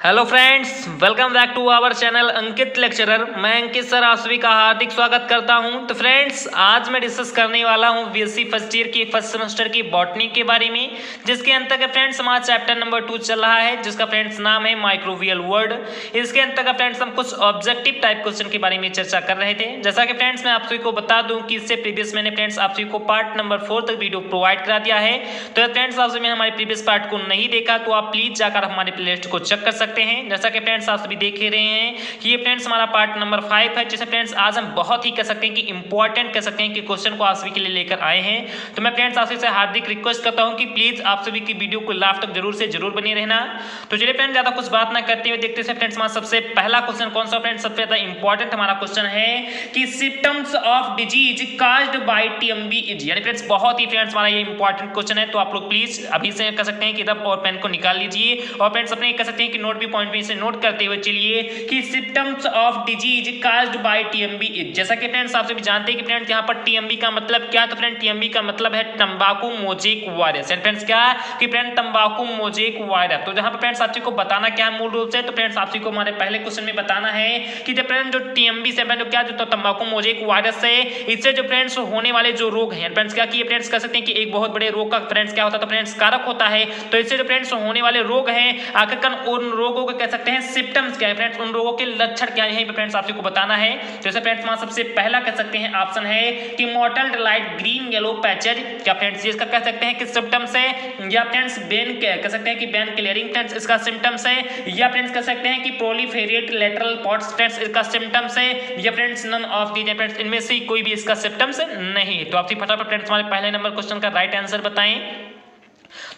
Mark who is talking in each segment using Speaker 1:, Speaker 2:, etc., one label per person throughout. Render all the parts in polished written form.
Speaker 1: Hello friends, welcome back to our channel Ankit lecturer. मैं Ankit sir आप सभी का हार्दिक स्वागत करता हूं। तो फ्रेंड्स, आज मैं डिस्कस करने वाला हूं बीएससी फर्स्ट ईयर की फर्स्ट सेमेस्टर की बॉटनी के बारे में, जिसके अंतर्गत फ्रेंड्स हमारा चैप्टर नंबर 2 चल रहा है, जिसका फ्रेंड्स नाम है माइक्रोबियल वर्ल्ड। इसके अंतर्गत फ्रेंड्स हम कुछ ऑब्जेक्टिव टाइप क्वेश्चन के बारे में चर्चा कर रहे थे। जैसा कि फ्रेंड्स मैं आप सभी को बता दूं कि इससे प्रीवियस मैंने फ्रेंड्स आप सभी को पार्ट नंबर 4 तक वीडियो प्रोवाइड करा दिया है। तो फ्रेंड्स आप सभी हमारे प्रीवियस पार्ट को नहीं देखा तो आप प्लीज जाकर हमारे प्लेलिस्ट को चेक कर सकते हैं। जैसा कि फ्रेंड्स आप सभी देख ही रहे हैं कि ये फ्रेंड्स हमारा पार्ट नंबर 5 है, जिसे फ्रेंड्स आज हम बहुत ही कह सकते हैं कि इंपॉर्टेंट कह सकते हैं कि क्वेश्चन को आप सभी के लिए लेकर आए हैं। तो मैं फ्रेंड्स आप सभी से हार्दिक रिक्वेस्ट करता हूं कि प्लीज आप सभी की वीडियो को लास्ट तक जरूर से जरूर बने रहना। तो चलिए फ्रेंड्स, ज्यादा कुछ बात ना करते हुए देखते हैं फ्रेंड्स हमारा सबसे पहला क्वेश्चन कौन सा। फ्रेंड्स सबसे ज्यादा इंपॉर्टेंट हमारा क्वेश्चन है कि symptoms of disease caused by TMB is, यानी फ्रेंड्स बहुत ही फ्रेंड्स हमारा ये इंपॉर्टेंट क्वेश्चन है। तो आप लोग प्लीज अभी से कह सकते हैं कि किताब और पेन को निकाल लीजिए और फ्रेंड्स अपने कह सकते हैं कि नोट भी पॉइंट भी से नोट करते हुए चलिए कि symptoms of disease caused by TMB is. जैसा कि फ्रेंड्स आप सभी जानते हैं कि फ्रेंड्स यहाँ पर टीएमबी का मतलब क्या, तो फ्रेंड टीएमबी का मतलब है तंबाकू मोजेक वायरस। एंड फ्रेंड्स क्या कि फ्रेंड तंबाकू मोजेक वायरस। तो जहां पर फ्रेंड्स आप सभी को बताना क्या है मूल रूप से, तो फ्रेंड्स आप सभी को हमारे पहले क्वेश्चन में बताना है कि जो फ्रेंड जो टीएमबी से जो क्या जो तंबाकू मोजेक वायरस है, इससे जो फ्रेंड्स होने वाले जो रोग हैं फ्रेंड्स क्या कि फ्रेंड्स कह सकते हैं कि एक बहुत बड़े रोग का फ्रेंड्स क्या होता है, तो फ्रेंड्स कारक होता है। तो इससे जो फ्रेंड्स होने वाले रोग हैं आखिरकार उन रोगों को कह सकते हैं सिम्टम्स क्या है फ्रेंड्स, उन रोगों के लक्षण क्या है फ्रेंड्स आप सभी को बताना है। जैसे फ्रेंड्स हमारा सबसे पहला कह सकते हैं ऑप्शन है कि mottled light green yellow patches. क्या फ्रेंड्स इसका कह सकते हैं कि सिम्टम्स है, या फ्रेंड्स बेन कह सकते हैं कि बेन क्लियरिंग फ्रेंड्स इसका सिम्टम्स है, या फ्रेंड्स कह सकते हैं कि प्रोलिफेरेट लेटरल पॉट्स फ्रेंड्स इसका सिम्टम्स है, या friends none of these friends इनमें से कोई भी इसका सिम्टम्स नहीं। तो आप फटाफट फ्रेंड्स हमारे पहले नंबर क्वेश्चन का राइट आंसर बताएं।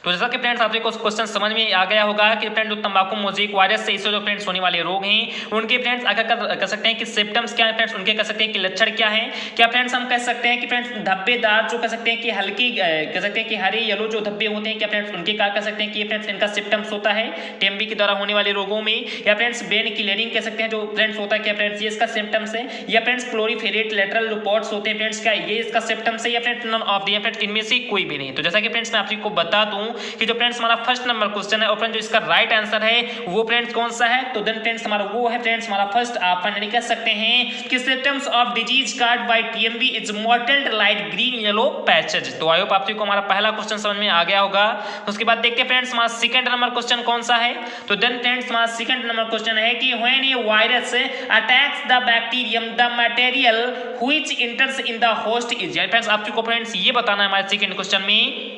Speaker 1: तो जैसा कि फ्रेंड्स आपको क्वेश्चन समझ में आ गया होगा कि फ्रेंड जो तंबाकू मोजेक वायरस से इससे जो फ्रेंड्स होने वाले रोग हैं उनके फ्रेंड्स आकर कह सकते हैं कि सिम्टम्स क्या है फ्रेंड्स, उनके कह सकते हैं कि लक्षण क्या है। क्या फ्रेंड्स हम कह सकते हैं कि फ्रेंड्स धब्बेदार जो कह सकते हैं कि हल्की कह सकते हैं कि हरे येलो जो धब्बे होते हैं, क्या फ्रेंड्स उनके क्या कह सकते हैं कि फ्रेंड्स इनका सिम्टम्स होता है टीएमबी के द्वारा होने वाले रोगों में। या फ्रेंड्स बेन क्लियरिंग कह सकते हैं जो फ्रेंड्स होता है, क्या फ्रेंड्स ये इसका सिम्टम्स है। या फ्रेंड्स प्लोरीफेरेट लेटरल रिपोर्ट्स होते हैं फ्रेंड्स, क्या ये इसका सिम्टम्स है, या friends none of the friends इनमें से कोई भी नहीं। तो जैसा कि फ्रेंड्स मैं आप सभी को बता दूं कि जो फ्रेंड्स हमारा फर्स्ट नंबर क्वेश्चन है और फ्रेंड्स जो इसका राइट आंसर है वो फ्रेंड्स कौन सा है, तो देन फ्रेंड्स हमारा वो है फ्रेंड्स हमारा फर्स्ट ऑप्शन, यानी कह सकते हैं कि symptoms of disease caused by TMB is mottled light green yellow patches. तो आई होप आप सभी को हमारा पहला क्वेश्चन समझ में आ गया होगा। उसके बाद देखते हैं फ्रेंड्स हमारा सेकंड नंबर क्वेश्चन कौन सा है। तो देन फ्रेंड्स हमारा सेकंड नंबर क्वेश्चन है कि when A virus attacks the bacterium the material which enters in the host is. Friends आप सभी को फ्रेंड्स ये बताना है हमारे सेकंड क्वेश्चन में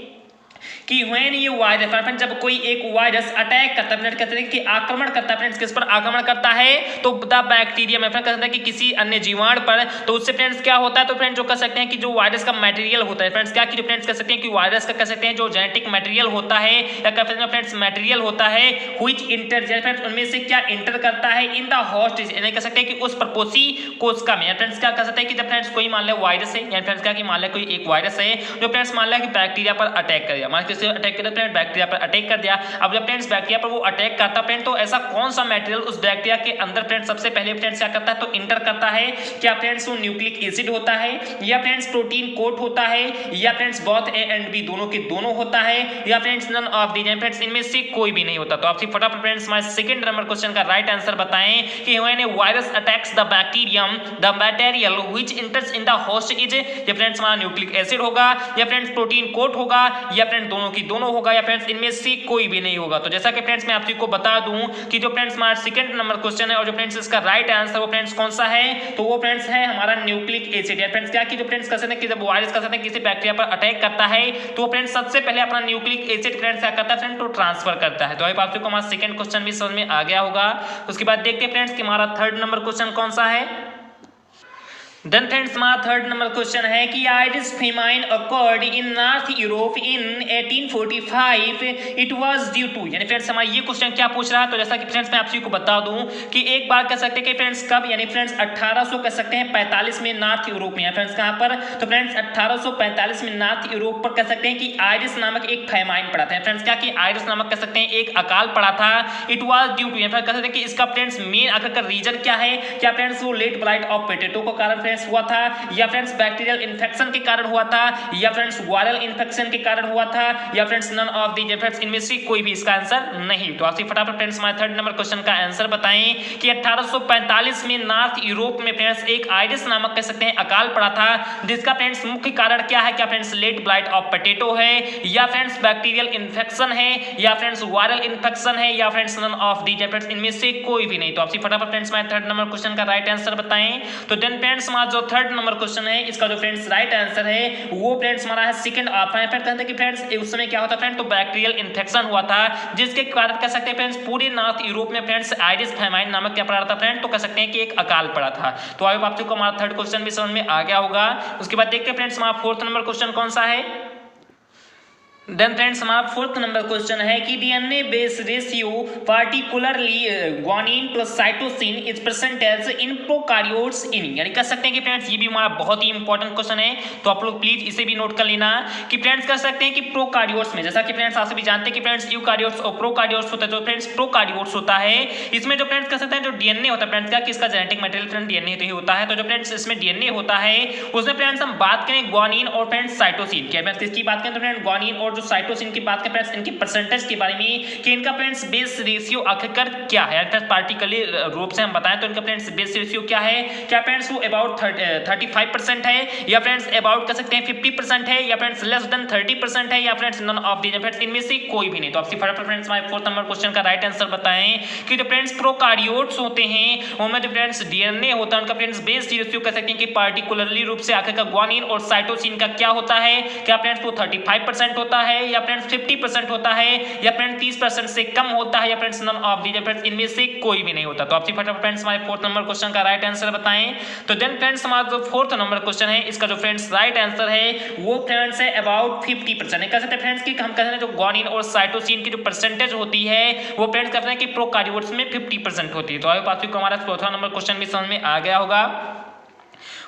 Speaker 1: कि व्हेन ये वायरस फ्रेंड्स जब कोई एक वायरस अटैक करता है, कहते हैं कि आक्रमण करता है फ्रेंड्स, किस पर आक्रमण करता है, तो द बैक्टीरिया में फ्रेंड्स कहते हैं कि किसी अन्य जीवाणु पर, तो उससे फ्रेंड्स क्या होता है, तो फ्रेंड्स जो कह सकते हैं कि जो वायरस का मटेरियल होता है फ्रेंड्स क्या कि जो फ्रेंड्स कह सकते हैं कि वायरस का कह सकते हैं जो जेनेटिक मटेरियल होता है या कह सकते हैं फ्रेंड्स मटेरियल होता है व्हिच इंटर फ्रेंड्स उनमें से क्या इंटर करता है इन द होस्ट, यानी कह सकते हैं कि उस प्रपोसी कोशिका में। फ्रेंड्स क्या कह सकते हैं कि जब फ्रेंड्स कोई मान ले वायरस है, या फ्रेंड्स क्या कि मान ले कोई एक वायरस है जो फ्रेंड्स मान ले कि बैक्टीरिया पर अटैक कर दिया, मान किसी अटैक कर दिया बैक्टीरिया पर अटैक कर दिया। अब जब फ्रेंड्स बैक्टीरिया पर वो अटैक करता फ्रेंड, तो ऐसा कौन सा मटेरियल उस बैक्टीरिया के अंदर फ्रेंड्स सबसे पहले फ्रेंड्स क्या करता है, तो इंटर करता है। क्या फ्रेंड्स वो न्यूक्लिक एसिड होता है, या फ्रेंड्स प्रोटीन कोट होता है, या friends both A and B दोनों के दोनों होता है, या friends none of these friends इनमें से कोई भी नहीं होता। तो आप फटाफट फ्रेंड्स हमारे सेकंड नंबर क्वेश्चन का राइट आंसर बताएं कि when A virus attacks the bacterium the material which enters in the host is, ये फ्रेंड्स हमारा न्यूक्लिक एसिड होगा, या फ्रेंड्स प्रोटीन कोट होगा, या फ्रेंड्स दोनों की दोनों होगा, या फ्रेंड्स इनमें से कोई भी नहीं होगा। तो जैसा कि फ्रेंड्स मैं आप सभी को बता दूं कि जो फ्रेंड्स हमारा सेकंड नंबर क्वेश्चन है और जो फ्रेंड्स इसका राइट आंसर वो फ्रेंड्स कौन सा है, तो वो फ्रेंड्स है हमारा न्यूक्लिक एसिड। या फ्रेंड्स क्या कि जो फ्रेंड्स कहते हैं कि जब वायरस कहते हैं किसी बैक्टीरिया पर अटैक करता है तो फ्रेंड्स सबसे पहले अपना न्यूक्लिक एसिड फ्रेंड्स क्या करता है फ्रेंड, तो ट्रांसफर करता है। तो आप सभी को हमारा सेकंड क्वेश्चन भी समझ में आ गया होगा। उसके बाद देखते हैं फ्रेंड्स कि हमारा थर्ड नंबर क्वेश्चन कौन सा है। देन फ्रेंड्स हमारा थर्ड नंबर क्वेश्चन है कि Irish famine occurred in north Europe in 1845 it was due to, यानी फ्रेंड्स हमारा ये क्वेश्चन क्या पूछ रहा है। तो जैसा कि फ्रेंड्स मैं आप सभी को बता दूं कि एक बार कह सकते हैं कि फ्रेंड्स कब, यानी फ्रेंड्स 1800 कह सकते हैं 45 में नॉर्थ यूरोप में, फ्रेंड्स कहां पर, तो फ्रेंड्स 1845 में नॉर्थ यूरोप पर कह सकते हैं कि आयरिश नामक एक फेमाइन पड़ा था। फ्रेंड्स क्या कि आयरिश नामक कह सकते हैं एक अकाल पड़ा था। इट वाज ड्यू टू, कह सकते हैं कि इसका फ्रेंड्स मेन आखिर रीजन क्या है, क्या फ्रेंड्स वो लेट ब्लाइट ऑफ पोटैटो को कारण फ्रेंड्स हुआ था, या फ्रेंड्स बैक्टीरियल इन्फेक्शन के कारण हुआ था, या फ्रेंड्स वायरल इन्फेक्शन के कारण हुआ था, या friends none of the friends इनमें से कोई भी इसका आंसर नहीं। तो आपसे फटाफट फ्रेंड्स हमारे थर्ड नंबर क्वेश्चन का आंसर बताएं कि 1845 में नॉर्थ यूरोप में फ्रेंड्स एक आइडिस नामक कह सकते हैं अकाल पड़ा था, जिसका फ्रेंड्स मुख्य कारण क्या है? क्या friends let blight of potato है, या फ्रेंड्स बैक्टीरियल इन्फेक्शन है, या फ्रेंड्स वायरल इन्फेक्शन है, या friends none of the friends इनमें से कोई भी नहीं। तो आपसे फटाफट फ्रेंड्स हमारे थर्ड नंबर क्वेश्चन का राइट आंसर बताएं। तो देन फ्रेंड्स हमारा जो थर्ड नंबर क्वेश्चन है इसका जो फ्रेंड्स राइट आंसर है वो फ्रेंड्स हमारा है सेकंड ऑप्शन है। कहते हैं कि फ्रेंड्स उस समय क्या होता है फ्रेंड्स, तो बैक्टीरियल इन्फेक्शन हुआ था, जिसके कारण कह सकते हैं फ्रेंड्स पूरे नॉर्थ यूरोप में फ्रेंड्स आइडिस फेमाइन नामक क्या पड़ा था फ्रेंड, तो कह सकते हैं कि एक अकाल पड़ा था। तो आई होप आप सबको हमारा थर्ड क्वेश्चन भी समझ में आ गया होगा। उसके बाद देखते हैं फ्रेंड्स हमारा फोर्थ नंबर क्वेश्चन कौन सा है। देन फ्रेंड्स हमारा फोर्थ नंबर क्वेश्चन है कि DNA base ratio particularly guanine plus cytosine is present as in prokaryotes in, यानी कह सकते हैं कि फ्रेंड्स ये भी हमारा बहुत ही इंपॉर्टेंट क्वेश्चन है, तो आप लोग प्लीज इसे भी नोट कर लेना कि फ्रेंड्स कह सकते हैं कि प्रोकार्योट्स में, जैसा कि फ्रेंड्स आप सभी जानते हैं कि फ्रेंड्स यूकार्योट्स और प्रोकार्योट्स होता है, जो फ्रेंड्स प्रोकार्योट्स होता है इसमें जो फ्रेंड्स कह सकते हैं जो डीएनए होता है फ्रेंड्स क्या, किसका जेनेटिक मटेरियल फ्रेंड डीएनए तो ही होता है। तो जो फ्रेंड्स इसमें डीएनए होता है उसमें फ्रेंड्स हम बात करें ग्वानिन और फ्रेंड्स साइटोसिन की, फ्रेंड्स किसकी बात करें तो फ्रेंड्स ग्वानिन और जो साइटोसिन की बात करें फ्रेंड्स इनकी परसेंटेज के बारे में कि इनका फ्रेंड्स बेस रेशियो आखिरकार क्या है, फ्रेंड्स पार्टिकुलर रूप से हम बताएं तो इनका फ्रेंड्स बेस रेशियो क्या है, क्या फ्रेंड्स वो अबाउट 35% है, या फ्रेंड्स अबाउट कह सकते हैं 50% है, या फ्रेंड्स लेस देन 30% है, या friends none of the friends इनमें से कोई भी नहीं। तो आपसे फटाफट फ्रेंड्स हमारे फोर्थ नंबर क्वेश्चन का राइट आंसर बताएं कि जो फ्रेंड्स प्रोकार्योट्स होते हैं उनमें जो फ्रेंड्स डीएनए होता है उनका फ्रेंड्स बेस रेशियो कह सकते हैं कि पार्टिकुलरली रूप से आखिर का ग्वानिन और साइटोसिन का क्या होता है, क्या फ्रेंड्स वो 35% होता है, या फ्रेंड्स 50% होता है, या फ्रेंड्स 30% से कम होता है, या friends none of the friends इनमें से कोई भी नहीं होता। तो आपसे फटाफट फ्रेंड्स हमारे फोर्थ नंबर क्वेश्चन का राइट आंसर बताएं। तो देन फ्रेंड्स हमारा जो फोर्थ नंबर क्वेश्चन है इसका जो फ्रेंड्स राइट आंसर है वो फ्रेंड्स है अबाउट 50%। कह सकते हैं फ्रेंड्स कि हम कहते हैं जो ग्वानिन और साइटोसिन की जो परसेंटेज होती है वो फ्रेंड्स कहते हैं कि प्रोकार्योट्स में 50% होती है। तो आई होप आपको हमारा चौथा नंबर क्वेश्चन भी समझ में आ गया होगा।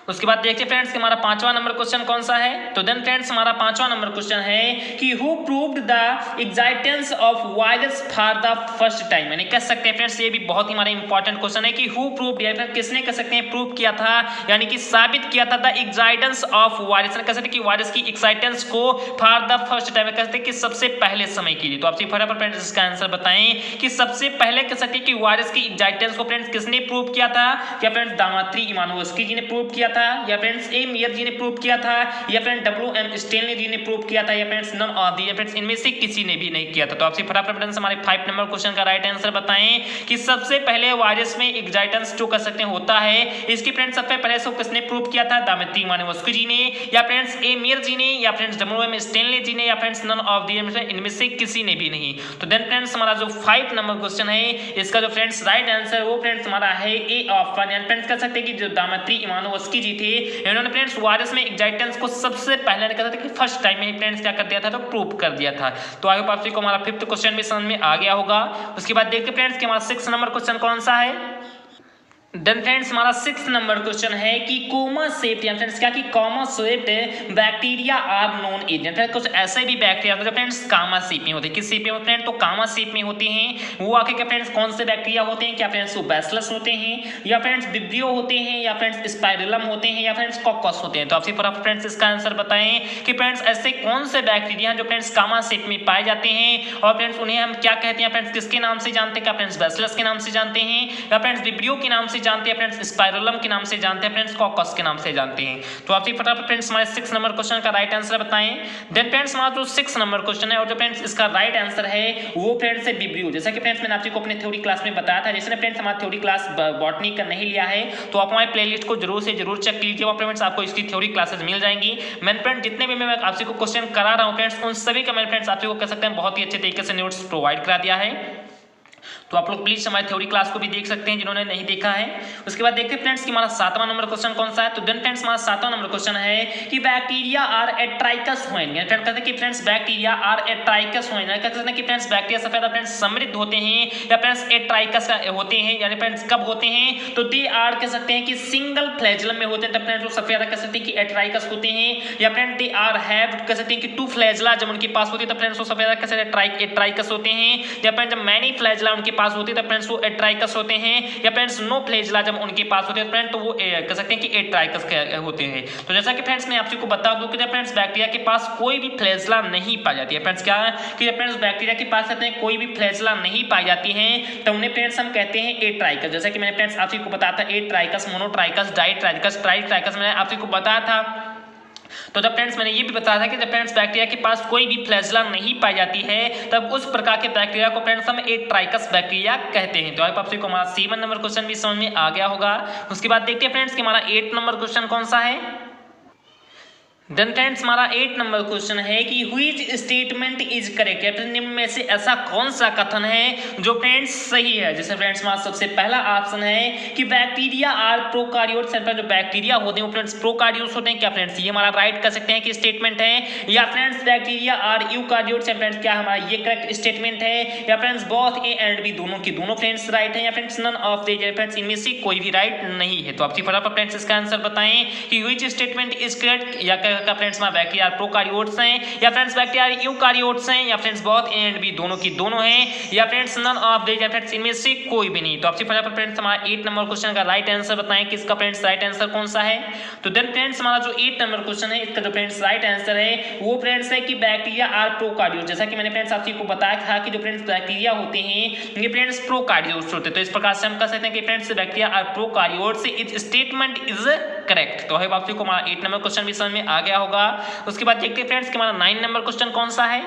Speaker 1: उसके बाद देखिए फ्रेंड्स कि हमारा पांचवा नंबर क्वेश्चन कौन सा है। तो देन फ्रेंड्स हमारा पांचवा नंबर क्वेश्चन है कि who proved the existence of virus for the first time, यानी कह सकते हैं फ्रेंड्स ये भी बहुत ही हमारा इंपॉर्टेंट क्वेश्चन है कि हु प्रूव्ड, या फिर किसने कह सकते हैं प्रूव किया था, यानी कि साबित किया था द एक्साइटेंस ऑफ वायरस, कह सकते हैं कि वायरस की एक्साइटेंस को फॉर द फर्स्ट टाइम, कह सकते हैं कि सबसे पहले समय के लिए। तो आपसे फटाफट फ्रेंड्स इसका आंसर बताएं कि सबसे पहले कह सकते हैं कि वायरस की एक्साइटेंस को फ्रेंड्स किसने प्रूव किया था, क्या फ्रेंड्स दामात्री इमानुवस्की जी ने प्रूव किया था, या फ्रेंड्स ए मेयर जी ने प्रूव किया था, या फ्रेंड्स डब्ल्यू.एम. स्टेनली जी ने प्रूव किया था, या friends none of the friends इनमें से किसी ने भी नहीं किया था। तो आपसे फटाफट फ्रेंड्स हमारे 5 नंबर क्वेश्चन का राइट आंसर बताएं कि सबसे पहले वायरस में एक्साइटेंस जो कर सकते हैं होता है इसकी फ्रेंड्स सबसे पहले से किसने प्रूव किया था, दामात्री इमानुवस्की जी ने, या फ्रेंड्स ए मेयर जी ने, या फ्रेंड्स डब्ल्यू.एम. स्टेनली जी ने, या फ्रेंड्स नन ऑफ दी इनमें से किसी ने भी नहीं। तो देन फ्रेंड्स हमारा जो 5 नंबर क्वेश्चन है इसका जो फ्रेंड्स राइट आंसर वो फ्रेंड्स हमारा है ए ऑप्शन, यानी फ्रेंड्स कह सकते हैं कि जो दामात्री इमानुवस्की जी थे इन्होंने फ्रेंड्स वायरस में एक्साइटेंस को सबसे पहले कहा था कि फर्स्ट टाइम में फ्रेंड्स क्या कर दिया था, तो प्रूव कर दिया था। तो आई होप आप सबको हमारा 5th क्वेश्चन भी समझ में आ गया होगा। उसके बाद देखते फ्रेंड्स कि हमारा 6 नंबर क्वेश्चन कौन सा है। देन फ्रेंड्स हमारा 6th नंबर क्वेश्चन है कि कोमा शेप्ड, या फ्रेंड्स क्या कि comma shaped bacteria are known as, friends कुछ ऐसे भी बैक्टीरिया जो फ्रेंड्स कामा शेप में होते हैं, किस शेप में फ्रेंड, तो कामा शेप में होते हैं। वो आके क्या फ्रेंड्स कौन से बैक्टीरिया होते हैं, क्या फ्रेंड्स वो बैसिलस होते हैं, या फ्रेंड्स विब्रियो होते हैं, या फ्रेंड्स स्पाइरलम होते हैं, या फ्रेंड्स कॉकस होते हैं। तो आपसे फटाफट फ्रेंड्स इसका आंसर बताएं कि फ्रेंड्स ऐसे कौन से बैक्टीरिया हैं जो फ्रेंड्स कामा शेप में पाए जाते हैं, और फ्रेंड्स उन्हें हम क्या कहते हैं, फ्रेंड्स किसके नाम से जानते हैं, क्या फ्रेंड्स बैसिलस के नाम से जानते हैं, या फ्रेंड्स विब्रियो के नाम से जानते हैं, फ्रेंड्स स्पाइरलम के नाम से जानते हैं, फ्रेंड्स कॉकस के नाम से जानते हैं। तो आप फटाफट फ्रेंड्स हमारे 6 नंबर क्वेश्चन का राइट आंसर बताएं। देन फ्रेंड्स हमारा जो 6 नंबर क्वेश्चन है और जो फ्रेंड्स इसका राइट आंसर है वो फ्रेंड्स है विब्रियो। जैसा कि फ्रेंड्स मैंने आपको अपने थ्योरी क्लास में बताया था, जिसने फ्रेंड्स हमारा थ्योरी क्लास बॉटनी का नहीं लिया है तो आप हमारे प्लेलिस्ट को जरूर से जरूर चेक कीजिए, वहाँ फ्रेंड्स आपको इसकी थ्योरी क्लासेस मिल जाएंगी। मैंने फ्रेंड्स जितने भी मैं आपसे को क्वेश्चन करा रहा हूँ फ्रेंड्स उन सभी का मैंने फ्रेंड्स आपको कह सकते हैं बहुत ही अच्छे तरीके से नोट्स प्रोवाइड करा दिया है। तो आप लोग प्लीज हमारे थ्योरी क्लास को भी देख सकते हैं जिन्होंने नहीं देखा है। उसके बाद देखते हैं फ्रेंड्स कि हमारा 7वां नंबर क्वेश्चन कौन सा है। तो देन फ्रेंड्स हमारा 7वां नंबर क्वेश्चन है कि बैक्टीरिया आर एट्राइकस व्हेन, यानी फ्रेंड्स कहते हैं कि friends bacteria are atrichous when, यानी कहते हैं कि फ्रेंड्स बैक्टीरिया सबसे ज्यादा फ्रेंड्स समृद्ध होते हैं या फ्रेंड्स एट्राइकस होते हैं, यानी फ्रेंड्स कब होते हैं, तो दे आर कह सकते हैं कि सिंगल फ्लैजेलम में होते हैं, तब फ्रेंड्स वो सबसे ज्यादा कह सकते हैं कि एट्राइकस होते हैं, या फ्रेंड्स दे आर हैव कह सकते हैं कि 2 फ्लैजेला जब उनके पास होती है तब फ्रेंड्स वो सबसे ज्यादा कह सकते हैं एट्राइकस होते हैं, या फ्रेंड्स जब मैनी फ्लैजेला उनके पास होती है तो फ्रेंड्स वो एट्राइकस होते हैं, या फ्रेंड्स नो फ्लैजेला जब उनके पास होते हैं फ्रेंड तो वो कह सकते हैं कि एट्राइकस होते हैं। तो जैसा कि फ्रेंड्स मैं आप सबको बता दूं कि जब फ्रेंड्स बैक्टीरिया के पास कोई भी फ्लैजेला नहीं पाई जाती है, फ्रेंड्स क्या है कि जब फ्रेंड्स बैक्टीरिया के पास कहते हैं कोई भी फ्लैजेला नहीं पाई जाती है तो उन्हें फ्रेंड्स हम कहते हैं एट्राइकस। जैसा कि मैंने फ्रेंड्स आप सबको बताया था एट्राइकस, मोनोट्राइकस, डाइट्राइकस, ट्राइट्राइकस मैंने आप सबको बताया था। तो जब फ्रेंड्स मैंने ये भी बताया था कि जब फ्रेंड्स बैक्टीरिया के पास कोई भी फ्लैजेला नहीं पाई जाती है तब उस प्रकार के बैक्टीरिया को फ्रेंड्स हम एट्राइकस बैक्टीरिया कहते हैं। तो आप सबको हमारा 7 नंबर क्वेश्चन भी समझ में आ गया होगा। उसके बाद देखते हैं फ्रेंड्स कि हमारा 8 नंबर क्वेश्चन कौन सा है। देन फ्रेंड्स हमारा 8 नंबर क्वेश्चन है कि व्हिच स्टेटमेंट इज करेक्ट, या फिर निम्न में से ऐसा कौन सा कथन है जो फ्रेंड्स सही है। जैसे फ्रेंड्स हमारा सबसे पहला ऑप्शन है कि बैक्टीरिया आर प्रोकार्योट्स, जो बैक्टीरिया होते हैं वो फ्रेंड्स प्रोकार्योट्स होते हैं। क्या फ्रेंड्स ये हमारा राइट कर सकते हैं कि स्टेटमेंट है, या फ्रेंड्स बैक्टीरिया आर यूकार्योट्स है फ्रेंड्स क्या हमारा ये करेक्ट स्टेटमेंट है, या friends both A and B दोनों की दोनों फ्रेंड्स राइट है, या friends none of these friends इनमें से कोई भी राइट नहीं है। तो आप फटाफट फ्रेंड्स इसका आंसर बताएं कि व्हिच स्टेटमेंट इज करेक्ट, या का फ्रेंड्स हमारा बैक्टीरिया प्रोकार्योट्स हैं, या फ्रेंड्स बैक्टीरिया यूकार्योट्स हैं, या friends both A and B दोनों की दोनों हैं, या friends none of these friends इनमें से कोई भी नहीं। तो आपसे फटाफट फ्रेंड्स हमारा 8 नंबर क्वेश्चन का राइट आंसर बताएं कि इसका फ्रेंड्स राइट आंसर कौन सा है। तो देन फ्रेंड्स हमारा जो 8 नंबर क्वेश्चन है इसका जो फ्रेंड्स राइट आंसर है वो फ्रेंड्स है कि बैक्टीरिया आर प्रोकार्योट्स। जैसा कि मैंने फ्रेंड्स आपको बताया था कि जो फ्रेंड्स बैक्टीरिया होते हैं ये फ्रेंड्स प्रोकार्योट्स होते हैं। तो इस प्रकार से हम कह सकते हैं कि friends bacteria are prokaryotes, is statement is correct. तो अब आपको हमारा 8 नंबर क्वेश्चन भी समझ में आ गया होगा। उसके बाद देखते हैं फ्रेंड्स कि हमारा 9 नंबर क्वेश्चन कौन सा है।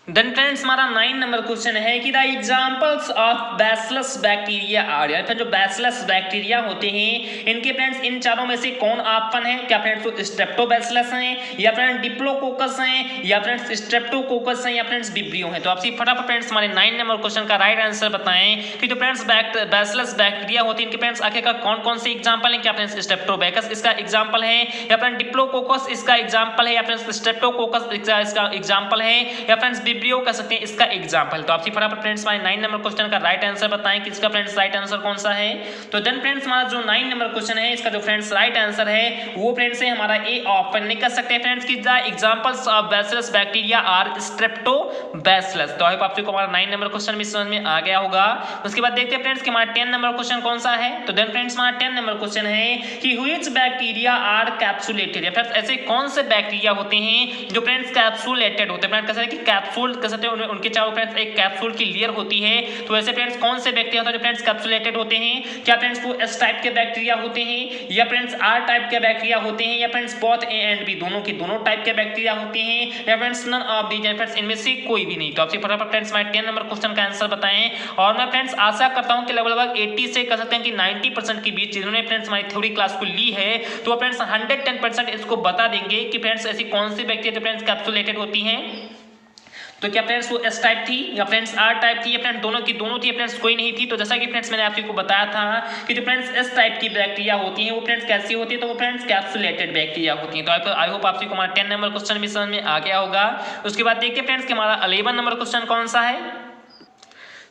Speaker 1: देन फ्रेंड्स हमारा 9 नंबर क्वेश्चन है कि the examples of bacillus bacteria are, या फिर जो बैसिलस बैक्टीरिया होते हैं इनके फ्रेंड्स इन चारों में से कौन ऑप्शन है। क्या फ्रेंड्स वो स्ट्रेप्टोबैसिलस हैं, या फ्रेंड्स डिप्लोकोकस हैं, या फ्रेंड्स स्ट्रेप्टोकोकस हैं, या फ्रेंड्स विब्रियो हैं। तो आप फटाफट फ्रेंड्स हमारे 9 नंबर क्वेश्चन का राइट आंसर बताएं कि जो फ्रेंड्स बैसिलस बैक्टीरिया होती है इनके फ्रेंड्स आखिरकार कौन कौन से एग्जांपल हैं। क्या फ्रेंड्स स्ट्रेप्टोबैकस इसका एग्जांपल है, या फ्रेंड्स डिप्लोकोकस इसका एग्जांपल है, या फ्रेंड्स स्ट्रेप्टोकोकस इसका एग्जांपल है, या फ्रेंड्स विब्रियो कह सकते हैं इसका एग्जांपल। तो आपसे फटाफट फ्रेंड्स हमारे 9 नंबर क्वेश्चन का राइट आंसर बताएं कि इसका फ्रेंड्स राइट आंसर कौन सा है। तो देन फ्रेंड्स हमारा जो 9 नंबर क्वेश्चन है इसका जो फ्रेंड्स राइट आंसर है वो फ्रेंड्स है हमारा ए ऑप्शन नहीं कर सकते फ्रेंड्स कि the examples of bacillus bacteria are streptobacillus. तो आप आपको हमारा 9 नंबर क्वेश्चन भी समझ में आ गया होगा। उसके बाद देखते हैं फ्रेंड्स कि हमारा 10 नंबर क्वेश्चन कौन सा है। तो देन फ्रेंड्स हमारा 10 नंबर क्वेश्चन है कि व्हिच बैक्टीरिया आर कैप्सुलेटेड, या फ्रेंड्स ऐसे कौन से बैक्टीरिया होते हैं जो फ्रेंड्स कैप्सुलेटेड होते हैं। फ्रेंड्स कह सकते हैं कि कैप्सूल कह सकते हैं उनके चारों फ्रेंड्स एक कैप्सूल की लेयर होती है। तो ऐसे फ्रेंड्स कौन से बैक्टीरिया होते हैं जो फ्रेंड्स कैप्सुलेटेड होते हैं। क्या फ्रेंड्स वो एस टाइप के बैक्टीरिया होते हैं, या फ्रेंड्स आर टाइप के बैक्टीरिया होते हैं, या friends both A and B दोनों की दोनों टाइप के बैक्टीरिया होते हैं, या friends none of these friends इनमें से कोई भी नहीं। तो आपसे फटाफट फ्रेंड्स हमारे 10 नंबर क्वेश्चन का आंसर बताएं। और मैं फ्रेंड्स आशा करता हूं कि लगभग 80 से कह सकते हैं कि 90% के बीच जिन्होंने फ्रेंड्स हमारी थ्योरी क्लास को ली है तो फ्रेंड्स 110% इसको बता देंगे कि फ्रेंड्स ऐसी कौन सी बैक्टीरिया फ्रेंड्स कैप्सुलेटेड होती हैं। तो क्या फ्रेंड्स वो एस टाइप थी, या फ्रेंड्स आर टाइप थी, या फ्रेंड्स दोनों की दोनों थी, फ्रेंड्स कोई नहीं थी। तो जैसा कि फ्रेंड्स मैंने आपको बताया था कि जो फ्रेंड्स एस टाइप की बैक्टीरिया होती हैं वो फ्रेंड्स कैसी होती है, तो वो फ्रेंड्स कैप्सुलेटेड बैक्टीरिया होती हैं। तो आई होप आपको हमारा 10 नंबर क्वेश्चन भी समझ में आ गया होगा। उसके बाद देखिए फ्रेंड्स कि हमारा 11 नंबर क्वेश्चन कौन सा है।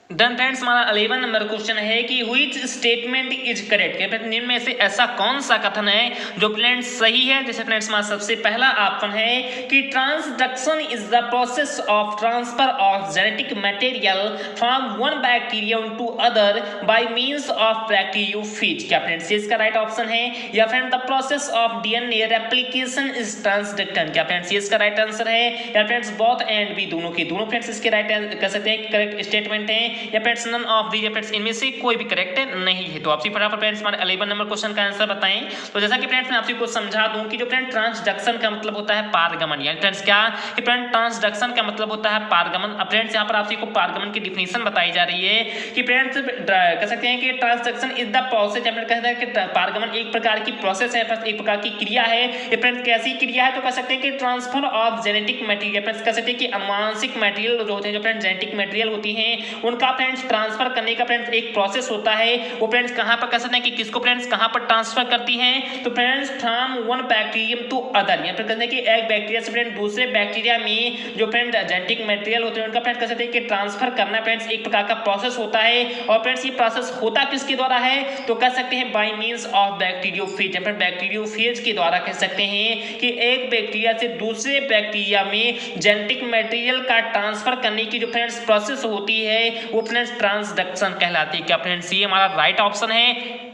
Speaker 1: देन फ्रेंड्स हमारा 11 नंबर क्वेश्चन है कि व्हिच स्टेटमेंट इज करेक्ट, निम्न में से ऐसा कौन सा कथन है जो फ्रेंड्स सही है। जैसे फ्रेंड्स हमारा सबसे पहला ऑप्शन है कि transduction is the process of transfer of genetic material from one bacteria to other by means of bacteriophage. क्या फ्रेंड्स ये इसका राइट ऑप्शन है, या friends the process of DNA replication is transduction. क्या फ्रेंड्स ये इसका राइट आंसर है, या फ्रेंड्स बोथ एंड बी दोनों की दोनों फ्रेंड्स इसके राइट कह सकते हैं करेक्ट स्टेटमेंट है, या friends none of these friends इनमें से कोई भी करेक्ट नहीं है। तो आपसे फटाफट फ्रेंड्स हमारे 11 नंबर क्वेश्चन का आंसर बताएं। तो जैसा कि फ्रेंड्स मैं आपको समझा दूं कि जो फ्रेंड्स ट्रांसडक्शन का मतलब होता है पारगमन, यानी फ्रेंड्स क्या कि फ्रेंड्स ट्रांसडक्शन का मतलब होता है पारगमन। अब फ्रेंड्स यहां पर आपको पारगमन की डिफिनीशन बताई जा रही है कि फ्रेंड्स कह सकते हैं कि ट्रांसडक्शन इज द प्रोसेस, या फ्रेंड्स कहते हैं कि पारगमन एक प्रकार की प्रोसेस है, फ्रेंड्स एक प्रकार की क्रिया है। ये फ्रेंड्स कैसी क्रिया है, तो कह सकते हैं कि transfer of genetic material, friends कह सकते हैं कि आनुवांशिक मटेरियल जो होते हैं, जो फ्रेंड्स जेनेटिक मटेरियल होती हैं उनका फ्रेंड्स ट्रांसफर करने का फ्रेंड्स एक प्रोसेस होता है। वो फ्रेंड्स कहां पर कह सकते हैं कि किसको फ्रेंड्स कहां पर ट्रांसफर करती हैं, तो friends from one bacterium to other, या फिर कहते हैं कि एक बैक्टीरिया से फ्रेंड्स दूसरे बैक्टीरिया में जो फ्रेंड्स जेनेटिक मटेरियल होते हैं उनका फ्रेंड्स कह सकते हैं कि ट्रांसफर करना फ्रेंड्स एक प्रकार का प्रोसेस होता है। और फ्रेंड्स ये प्रोसेस होता किसके द्वारा है, तो कह सकते हैं बाय मींस ऑफ बैक्टीरियोफेज, या फिर बैक्टीरियोफेज के द्वारा कह सकते हैं कि एक बैक्टीरिया से दूसरे बैक्टीरिया में जेनेटिक मटेरियल का ट्रांसफर करने की जो फ्रेंड्स प्रोसेस होती है वो फ्रेंड्स ट्रांसडक्शन कहलाती है। क्या फ्रेंड्स ये हमारा राइट ऑप्शन है?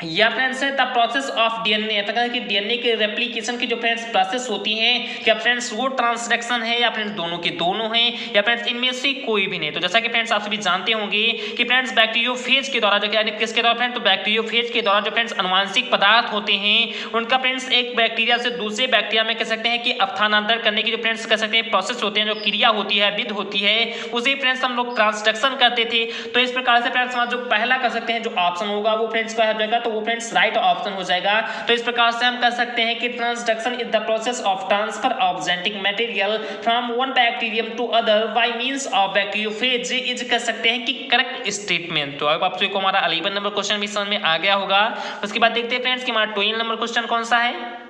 Speaker 1: या फ्रेंड्स है द प्रोसेस ऑफ डीएनए, कि डीएनए के रेप्लिकेशन की जो फ्रेंड्स प्रोसेस होती है, क्या फ्रेंड्स वो ट्रांसडक्शन है या फ्रेंड्स दोनों के दोनों हैं या फ्रेंड्स इनमें से कोई भी नहीं। तो जैसा कि फ्रेंड्स आप सभी जानते होंगे कि फ्रेंड्स बैक्टीरियोफेज के दौरान जो क्या किसके दौरान फ्रेंड्स, तो बैक्टीरियोफेज के दौरान जो फ्रेंड्स अनुवांशिक पदार्थ होते हैं उनका फ्रेंड्स एक बैक्टीरिया से दूसरे बैक्टीरिया में कह सकते हैं कि स्थानांतरण करने की जो फ्रेंड्स कह सकते हैं प्रोसेस होते हैं, जो क्रिया होती है, विधि होती है, उसे फ्रेंड्स हम लोग ट्रांसडक्शन करते थे। तो इस प्रकार से फ्रेंड्स हमारा जो पहला कह सकते हैं जो ऑप्शन होगा वो फ्रेंड्स क्या हो जाएगा, तो वो फ्रेंड्स राइट ऑप्शन हो जाएगा। तो इस प्रकार से हम कह सकते हैं कि transduction is the process of transfer of genetic material from one bacterium to other by means of bacteriophage is कह सकते हैं कि करेक्ट स्टेटमेंट। तो अब आप सभी को हमारा 11 नंबर क्वेश्चन भी समझ में आ गया होगा। उसके बाद देखते हैं फ्रेंड्स कि हमारा 12 नंबर क्वेश्चन कौन सा है।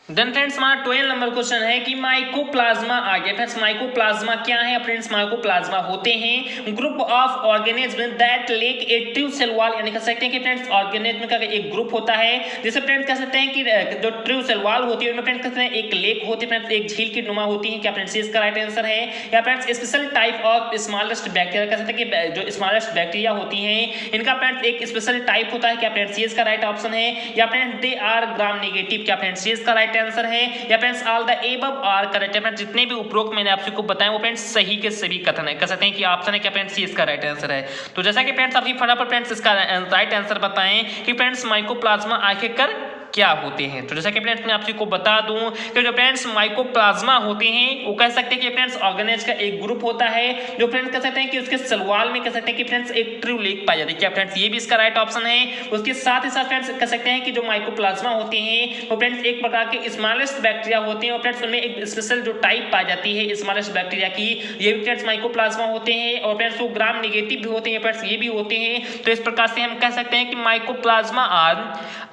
Speaker 1: देन फ्रेंड्स हमारा 12 नंबर क्वेश्चन है कि माइकोप्लाज्मा आ गया। फ्रेंड्स माइकोप्लाज्मा क्या है? फ्रेंड्स माइकोप्लाज्मा होते हैं group of organism that lack a true cell wall, यानी कह सकते हैं कि फ्रेंड्स ऑर्गेनिज्म का एक ग्रुप होता है जिसे फ्रेंड्स कह सकते हैं कि जो ट्रू सेल वॉल होती है उनमें फ्रेंड्स कहते हैं एक लेक होती है, फ्रेंड्स एक झील की नुमा होती है। क्या फ्रेंड्स इसका राइट आंसर है? या friends special type of smallest bacteria, कह सकते हैं कि जो स्मॉलेस्ट बैक्टीरिया होती हैं इनका फ्रेंड्स एक स्पेशल टाइप होता है। क्या फ्रेंड्स इसका राइट ऑप्शन है? या friends they are gram negative, क्या फ्रेंड्स इसका राइट आंसर है? या friends all the above are correct. Friends जितने भी उपरोक्त मैंने आप सबको बताया वो फ्रेंड्स सही के सभी कथन है, कह सकते हैं कि ऑप्शन है क्या फ्रेंड्स इसका राइट आंसर है। तो जैसा कि फ्रेंड्स आप फटाफट फ्रेंड्स इसका राइट आंसर बताएं कि फ्रेंड्स माइकोप्लाज्मा आखिरकार क्या होते हैं। तो जैसा कि फ्रेंड्स मैं आप सबको बता दूं कि जो फ्रेंड्स माइकोप्लाज्मा होते हैं वो कह सकते हैं कि फ्रेंड्स ऑर्गेनेज का एक ग्रुप होता है जो फ्रेंड्स कह सकते हैं कि उसके सेल वॉल में कह सकते हैं कि फ्रेंड्स एक ट्रू लेक पाई जाती है। क्या फ्रेंड्स ये भी इसका राइट ऑप्शन है? उसके साथ ही साथ फ्रेंड्स कह सकते हैं कि जो माइकोप्लाज्मा होते हैं वो फ्रेंड्स एक प्रकार के स्मॉलेस्ट बैक्टीरिया होते हैं और फ्रेंड्स उनमें एक स्पेशल जो टाइप पाई जाती है स्मॉलेस्ट बैक्टीरिया की, ये भी फ्रेंड्स माइकोप्लाज्मा होते हैं और फ्रेंड्स वो ग्राम नेगेटिव भी होते हैं, फ्रेंड्स ये भी होते हैं। तो इस प्रकार से हम कह सकते हैं कि mycoplasma are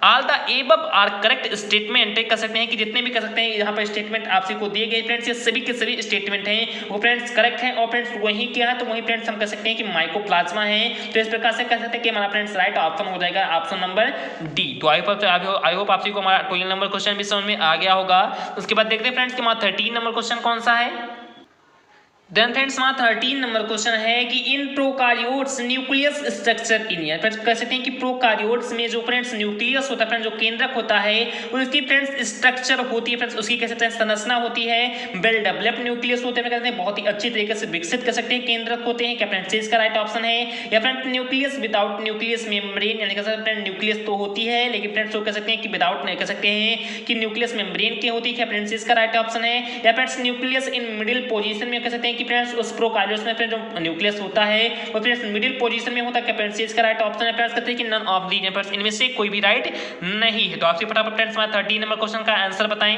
Speaker 1: all the above are correct statement कह सकते हैं कि जितने भी कह सकते हैं यहाँ पर स्टेटमेंट आपसे को दिए गए फ्रेंड्स ये सभी के सभी स्टेटमेंट हैं वो फ्रेंड्स करेक्ट हैं और फ्रेंड्स वही क्या है, तो वही फ्रेंड्स हम कह सकते हैं कि माइकोप्लाज्मा है। तो इस प्रकार से कह सकते हैं कि हमारा फ्रेंड्स राइट ऑप्शन हो जाएगा ऑप्शन नंबर डी। तो आई होप आप सभी को हमारा 12 नंबर क्वेश्चन भी समझ में आ गया होगा। उसके बाद देखते हैं फ्रेंड्स कि हमारा 13 नंबर क्वेश्चन कौन सा है। देन फ्रेंड्स हमारा 13 नंबर क्वेश्चन है कि in prokaryotes nucleus structure in year. Friends कह सकते हैं कि प्रोकारियोट्स में जो फ्रेंड्स न्यूक्लियस होता है फ्रेंड्स जो केंद्रक होता है उसकी फ्रेंड्स स्ट्रक्चर होती है, फ्रेंड्स उसकी कह सकते हैं संरचना होती है वेल डेवलप्ड न्यूक्लियस होते हैं, कहते हैं बहुत ही अच्छी तरीके से विकसित कर सकते हैं केंद्रक होते हैं। क्या फ्रेंड्स इसका राइट ऑप्शन है? या friends nucleus without nucleus membrane, यानी कह सकते हैं न्यूक्लियस तो होती है लेकिन फ्रेंड्स वो कह सकते हैं कि विदाउट नहीं कह सकते हैं कि न्यूक्लियस मेम्ब्रेन की होती है। क्या फ्रेंड्स इसका राइट ऑप्शन है? या friends nucleus in middle position में कह सकते हैं कि फ्रेंड्स उस प्रोकार्योट्स में फ्रेंड्स जो न्यूक्लियस होता है वो फ्रेंड्स मिडिल पोजीशन में होता है। क्या फ्रेंड्स इसका राइट ऑप्शन है? फ्रेंड्स कहते हैं कि नन ऑफ दीज, फ्रेंड्स इनमें से कोई भी राइट नहीं है। तो आपसे फटाफट फ्रेंड्स हमारा 13 नंबर क्वेश्चन का आंसर बताएं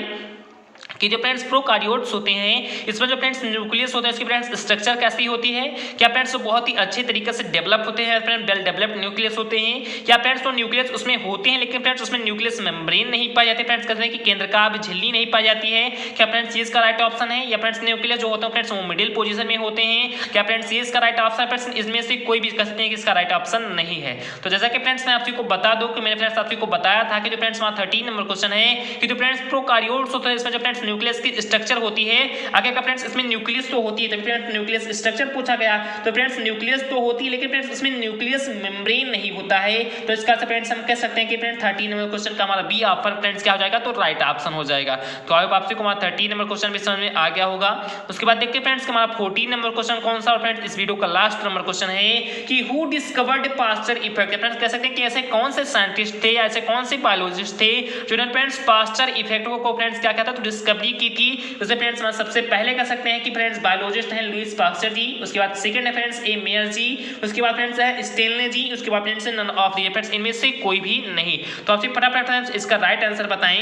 Speaker 1: कि जो फ्रेंड्स प्रोकार्योट्स होते हैं इसमें जो फ्रेंड्स न्यूक्लियस होता है इसकी फ्रेंड्स स्ट्रक्चर कैसी होती है? क्या फ्रेंड्स बहुत ही अच्छे तरीके से डेवलप होते हैं, फ्रेंड्स वेल डेवलप्ड न्यूक्लियस होते हैं। क्या फ्रेंड्स तो न्यूक्लियस उसमें होते हैं लेकिन फ्रेंड्स उसमें न्यूक्लियस मेम्ब्रेन नहीं पाई जाती, फ्रेंड्स कहते हैं कि केंद्रकाभ झिल्ली नहीं पाई जाती है। क्या फ्रेंड्स ये इसका राइट ऑप्शन है? या फ्रेंड्स न्यूक्लियस जो होते हैं फ्रेंड्स वो मिडिल पोजीशन में होते हैं। क्या फ्रेंड्स ये इसका राइट ऑप्शन? फ्रेंड्स इसमें से कोई भी कह सकते हैं कि इसका राइट ऑप्शन नहीं है। तो जैसा कि फ्रेंड्स मैं आप सबको बता दूं कि मैंने फ्रेंड्स आप सबको बताया था कि जो फ्रेंड्स वहां 13 नंबर क्वेश्चन है कि जो फ्रेंड्स प्रोकार्योट्स होते हैं इसमें जो फ्रेंड्स न्यूक्लियस की स्ट्रक्चर होती है, आगे का फ्रेंड्स इसमें न्यूक्लियस तो होती है, तो फ्रेंड्स न्यूक्लियस स्ट्रक्चर पूछा गया तो फ्रेंड्स न्यूक्लियस तो होती है लेकिन फ्रेंड्स इसमें न्यूक्लियस मेम्ब्रेन नहीं होता है। तो इसका से फ्रेंड्स हम कह सकते हैं कि फ्रेंड्स 13 नंबर क्वेश्चन का हमारा बी ऑप्शन फ्रेंड्स क्या हो जाएगा, तो राइट ऑप्शन हो जाएगा। तो आई होप आपसे को हमारा 13 नंबर क्वेश्चन भी समझ में आ गया होगा। उसके बाद देखते हैं फ्रेंड्स कि हमारा 14 नंबर क्वेश्चन कौन सा, और फ्रेंड्स इस वीडियो का लास्ट नंबर क्वेश्चन है कि who discovered Pasteur effect. Friends कह सकते हैं कि ऐसे कौन से साइंटिस्ट थे, ऐसे कौन से बायोलॉजिस्ट थे जिन्होंने फ्रेंड्स पास्चर इफेक्ट को फ्रेंड्स क्या कहता है तो डिस्कवरी की थी। जैसे फ्रेंड्स सबसे पहले कह सकते हैं कि फ्रेंड्स बायोलॉजिस्ट हैं लुईस पास्चर जी, उसके बाद सेकंड है फ्रेंड्स ए मेयर जी, उसके बाद फ्रेंड्स है स्टेनले जी, उसके बाद friends none of the friends इनमें से कोई भी नहीं। तो आपसे फटाफट फ्रेंड्स इसका राइट आंसर बताएं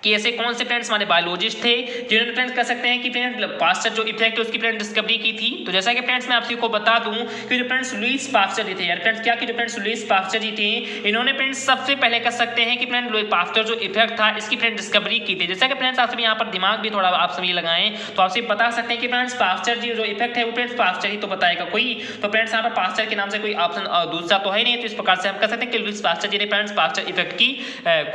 Speaker 1: कि ऐसे कौन से फ्रेंड्स हमारे बायोलॉजिस्ट थे जिन्होंने फ्रेंड्स कह सकते हैं कि फ्रेंड्स पास्चर जो इफेक्ट है उसकी फ्रेंड्स डिस्कवरी की थी। तो जैसा कि फ्रेंड्स मैं आपको बता दूं कि जो फ्रेंड्स लुईस पास्चर जी थे यार फ्रेंड्स क्या कि जो फ्रेंड्स लुईस पास्चर जी थे इन्होंने फ्रेंड्स सबसे पहले कह सकते हैं कि फ्रेंड्स लुईस पास्चर जो इफेक्ट था इसकी फ्रेंड्स डिस्कवरी की थी। जैसा कि फ्रेंड्स आप सभी यहाँ पर दिमाग भी थोड़ा आप सभी लगाएं तो आपसे बता सकते हैं कि फ्रेंड्स पास्चर जी जो इफेक्ट है वो फ्रेंड्स पास्चर ही तो बताएगा कोई। तो फ्रेंड्स यहाँ पर पास्चर के नाम से कोई ऑप्शन दूसरा तो है नहीं, तो इस प्रकार से हम कह सकते हैं कि लुईस पास्चर जी ने फ्रेंड्स पास्चर इफेक्ट की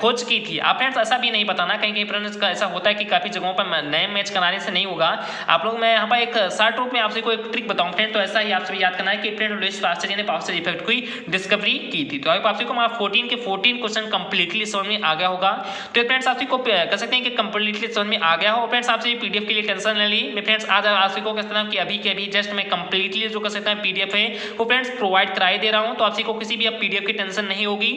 Speaker 1: खोज की थी। आप फ्रेंड्स ऐसा भी नहीं बताना कहीं कहीं फ्रेंड्स ऐसा होता है कि काफ़ी जगहों पर नए मैच कराने से नहीं होगा। आप लोग मैं यहाँ पर एक शॉर्ट रूप में आपसे कोई एक ट्रिक बताऊँ फ्रेंड, तो ऐसा ही आपसे याद करना है कि फ्रेंड लुइस पास्चर ने पास्चर इफेक्ट की डिस्कवरी की थी। तो आपसे को 14 के 14 क्वेश्चन कंप्लीटली समझ में आ गया होगा। तो फ्रेंड्स आपसे को कह सकते हैं कि कंप्लीटली समझ में आ गया हो। फ्रेंड्स आपसे पीडीएफ के लिए टेंशन ले ली मैं फ्रेंड्स, आज आपसे को कह सकता हूँ कि अभी के अभी जस्ट मैं कंप्लीटली जो कह सकता है पीडीएफ है वो फ्रेंड्स प्रोवाइड कराई दे रहा हूँ। तो आपसे को किसी भी अब पीडीएफ की टेंशन नहीं होगी।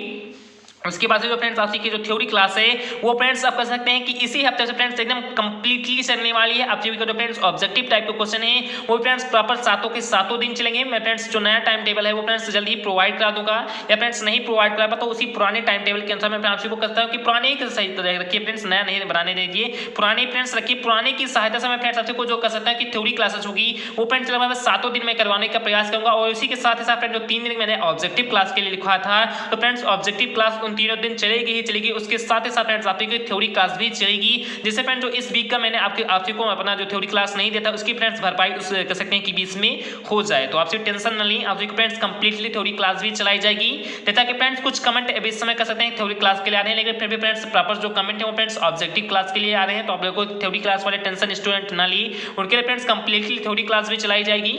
Speaker 1: उसके बाद से जो फ्रेंड्स आपकी की जो थ्योरी क्लास है वो फ्रेंड्स आप कह सकते हैं कि इसी हफ्ते से फ्रेंड्स एकदम कंप्लीटली चलने वाली है। आपकी जो फ्रेंड्स ऑब्जेक्टिव टाइप के क्वेश्चन है वो फ्रेंड्स प्रॉपर सातों के सातों दिन चलेंगे। मैं फ्रेंड्स जो नया टाइम टेबल है वो फ्रेंड्स जल्दी ही प्रोवाइड करा दूंगा, या फ्रेंड्स नहीं प्रोवाइड करा तो उसी पुराने टाइम टेबल के अनुसार मैं आपको को कहता हूँ कि पुराने की सही रखिए फ्रेंड्स, नया नहीं बनाने दीजिए, पुराने फ्रेंड्स रखिए। पुराने की सहायता से मैं फ्रेंड्स आपसे को जो कर सकता है कि थ्योरी क्लासेस होगी वो फ्रेंड्स लगभग 7 दिन में करवाने का प्रयास करूंगा। और इसी के साथ ही साथ फ्रेंड्स जो 3 दिन मैंने ऑब्जेक्टिव क्लास के लिए लिखा था तो फ्रेंड्स ऑब्जेक्टिव क्लास उन 3 दिन चलेगी ही चलेगी। उसके साथ ही साथ फ्रेंड्स आपकी थ्योरी क्लास भी चलेगी, जिससे फ्रेंड्स जो इस वीक का मैंने आपसे को अपना जो थ्योरी क्लास नहीं देता उसकी फ्रेंड्स भरपाई उस कह सकते हैं कि बीच में हो जाए। तो आपसे टेंशन न ली, आपसे फ्रेंड्स कंप्लीटली थ्योरी क्लास भी चलाई जाएगी। जैसा कि फ्रेंड्स कुछ कमेंट अभी इस समय कर सकते हैं थ्योरी क्लास के लिए आ रहे हैं, लेकिन फिर भी फ्रेंड्स प्रॉपर जो कमेंट है वो फ्रेंड्स ऑब्जेक्टिव क्लास के लिए आ रहे हैं। तो आप लोगों को थ्योरी क्लास वाले टेंशन स्टूडेंट ना ली, उनके लिए फ्रेंड्स कंप्लीटली थ्योरी क्लास भी चलाई जाएगी।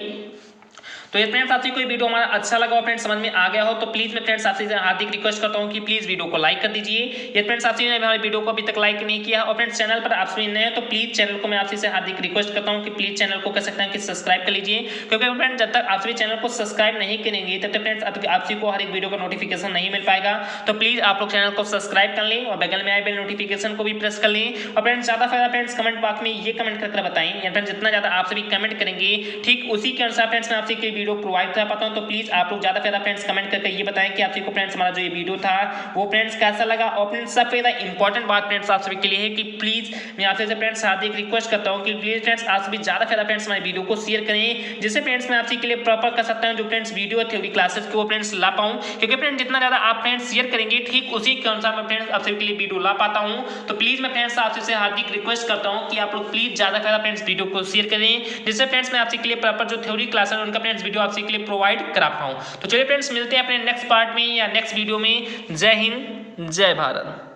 Speaker 1: तो ये फ्रेंड्स आपसे कोई वीडियो हमारा अच्छा लगा हो फ्रेंड्स, समझ में आ गया हो तो प्लीज मैं फ्रेंड्स आपसे हार्दिक रिक्वेस्ट करता हूं कि प्लीज वीडियो को लाइक कर दीजिए। ये फ्रेंड्स आपसे हमारे वीडियो को अभी तक लाइक नहीं किया और फ्रेंड्स चैनल पर आपसे नए हैं तो प्लीज चैनल को मैं आपसे हार्दिक रिक्वेस्ट करता हूं कि प्लीज चैनल को कह सकते हैं कि सब्सक्राइब कर लीजिए, क्योंकि फ्रेंड्स जब तक आपसे चैनल को सब्सक्राइब नहीं करेंगे तब तक फ्रेंड्स आपसे को हर एक वीडियो का नोटिफिकेशन नहीं मिल पाएगा। तो प्लीज आप लोग चैनल को सब्सक्राइब कर लें और बगल में आए बेल नोटिफिकेशन को भी प्रेस कर लें। और फ्रेंड्स ज्यादा फायदा फ्रेंड्स कमेंट बॉक्स में ये कमेंट करके बताएं, या फ्रेंड्स जितना ज्यादा आप सभी कमेंट करेंगे ठीक उसी के अनुसार फ्रेंड्स मैं आपसे वीडियो प्रोवाइड कर पाता हूं। तो प्लीज आप लोग ज्यादा फायदा फ्रेंड्स कमेंट करके ये बताएं कि आपको फ्रेंड्स हमारा जो ये वीडियो था वो फ्रेंड्स कैसा लगा। और फ्रेंड्स सबसे ज्यादा इंपॉर्टेंट बात फ्रेंड्स आप सभी के लिए है कि प्लीज मैं आपसे फ्रेंड्स हार्दिक रिक्वेस्ट करता हूं कि प्लीज फ्रेंड्स आप सभी ज्यादा फायदा फ्रेंड्स हमारे वीडियो को शेयर करें, जिससे फ्रेंड्स मैं आपसे के लिए प्रॉपर कर सकता हूं जो फ्रेंड्स वीडियो थ्योरी क्लासेस को फ्रेंड्स ला पाऊं, क्योंकि फ्रेंड्स जितना ज्यादा आप फ्रेंड्स शेयर करेंगे ठीक उसी के अनुसार मैं फ्रेंड्स आप सभी के लिए वीडियो ला पाता हूं। तो प्लीज मैं फ्रेंड्स आपसे हार्दिक रिक्वेस्ट करता हूं कि आप लोग प्लीज ज्यादा फायदा फ्रेंड्स वीडियो को शेयर करें, जिससे फ्रेंड्स मैं आपसे के लिए प्रॉपर जो थ्योरी क्लास है उनका फ्रेंड्स वीडियो आपसे के लिए प्रोवाइड करा पाऊं। तो चलिए फ्रेंड्स मिलते हैं अपने नेक्स्ट पार्ट में या नेक्स्ट वीडियो में। जय हिंद, जय भारत।